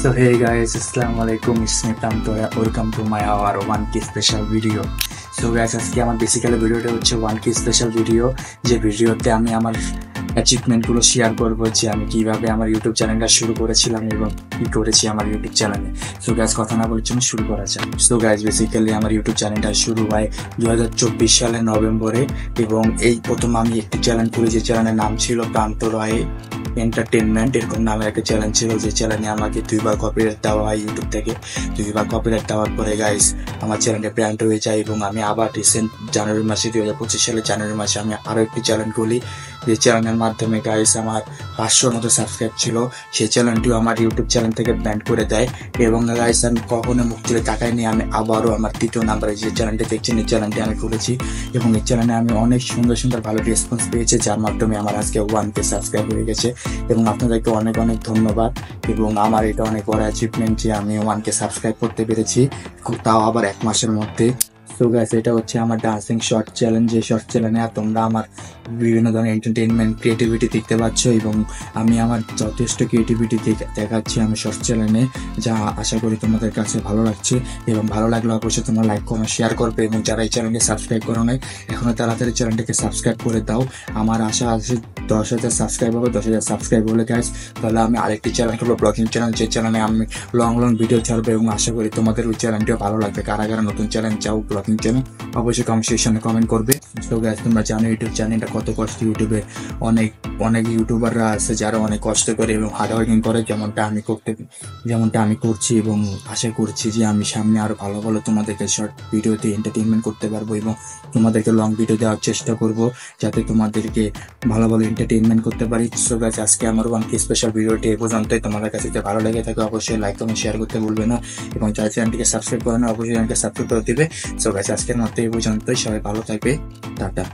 So hey guys, Assalamualaikum, it's me Tantoya. Welcome to my our 1K special video. So guys, আজকে আমার basically ভিডিওটা হচ্ছে 1K special video, যে ভিডিওতে আমি আমার অ্যাচিভমেন্টগুলো শেয়ার করবো, যে আমি কিভাবে আমার ইউটিউব চ্যানেলটা শুরু করেছিলাম এবং কি করেছি আমার ইউটিউব চ্যানেলে। সো গাইজ, কথা না বলার জন্য শুরু করা যাক। সো গাইজ, বেসিক্যালি আমার ইউটিউব চ্যানেলটা শুরু হয় 2024 সালের নভেম্বরে, এবং এই প্রথম আমি একটি চ্যানেল করি, যে চ্যানেলের নাম ছিল প্রান্ত রায় এন্টারটেনমেন্ট, এরকম নামে একটা চ্যানেল ছিল। যে চ্যানেলে আমাকে 2বার কপিরাইট দেওয়া হয় ইউটিউব থেকে। 2বার কপিরাইট দেওয়ার পরে গাইজ আমার চ্যানেলটা ব্র্যান্ড হয়ে যায়, এবং আমি আবার রিসেন্ট জানুয়ারি মাসে 2025 সালের জানুয়ারি মাসে আমি আরও একটি চ্যানেল খুলি, যে চ্যানেলের মাধ্যমে গাইজ আমার 500-র মতো সাবস্ক্রাইব ছিল। সেই চ্যানেলটিও আমার ইউটিউব চ্যানেল থেকে ব্যান্ড করে দেয়, এবং গাইজ আমি কখনো মুখ তুলে তাকাই নিয়ে আমি আবারও আমার 3য় নাম্বারে যে চ্যানেলটি দেখছেন এই চ্যানেলটি আমি খুলেছি, এবং এই চ্যানেলে আমি অনেক সুন্দর সুন্দর ভালো রেসপন্স পেয়েছি, যার মাধ্যমে আমার আজকে 1K সাবস্ক্রাইব হয়ে গেছে। এবং আপনাদেরকে অনেক অনেক ধন্যবাদ, এবং আমার এটা অনেক বড় অ্যাচিভমেন্ট যে আমি 1K সাবস্ক্রাইব করতে পেরেছি, তাও আবার 1 মাসের মধ্যে। সো গাইস, এটা হচ্ছে আমার ডান্সিং শর্ট চ্যালেঞ্জ। যে শর্ট চ্যালেঞ্জে তোমরা আমার বিভিন্ন ধরনের এন্টারটেইনমেন্ট ক্রিয়েটিভিটি দেখতে পাচ্ছ, এবং আমি আমার যথেষ্ট ক্রিয়েটিভিটি দেখাচ্ছি আমি শর্ট চ্যানেলে, যা আশা করি তোমাদের কাছে ভালো লাগছে। এবং ভালো লাগলে অবশ্যই তোমরা লাইক কমেন্ট শেয়ার করবে, এবং যারা এই চ্যানেলকে সাবস্ক্রাইব করো নাই এখনো তাড়াতাড়ি চ্যানেলটাকে সাবস্ক্রাইব করে দাও। আমার আশা আছে 10,000 সাবস্ক্রাইব হবে। 10,000 সাবস্ক্রাইব হলে গাইস তাহলে আমি আরেকটি চ্যানেল করবো, ব্লগিং চ্যানেল, যে চ্যানেলে আমি লং ভিডিও ছাড়বো, এবং আশা করি তোমাদের ওই চ্যানেলটিও ভালো লাগবে। কারা কারা নতুন চ্যানেল চাও ব্লগিং চ্যানেল, অবশ্যই কমেন্ট সেকশনে কমেন্ট করবে। তো গাইস, তোমরা জানো ইউটিউব চ্যানেলটা কত কষ্ট। ইউটিউবে অনেক ইউটিউবাররা আছে যারা অনেক কষ্ট করে এবং হার্ড ওয়ার্কিং করে, যেমনটা আমি করছি, এবং আশা করছি যে আমি সামনে আরো ভালো ভালো তোমাদেরকে শর্ট ভিডিওতে এন্টারটেইনমেন্ট করতে পারবো, এবং তোমাদেরকে লং ভিডিও দেওয়ার চেষ্টা করব, যাতে তোমাদেরকে ভালো ভালো এন্টারটেইনমেন্ট করতে পারি। সো গাইস, আজকে আমার 1K স্পেশাল ভিডিওটি এ পর্যন্তই। তোমাদের কাছে যদি ভালো লেগে থাকে অবশ্যই লাইক কমেন্ট শেয়ার করতে ভুলবে না, এবং যারা চ্যানেলটিকে সাবস্ক্রাইব করে না অবশ্যই চ্যানেলকে সাবস্ক্রাইব করে দিবে। সো গাইস, আজকের মতো এই পর্যন্তই। সবাই ভালো থাকবে, টাটা।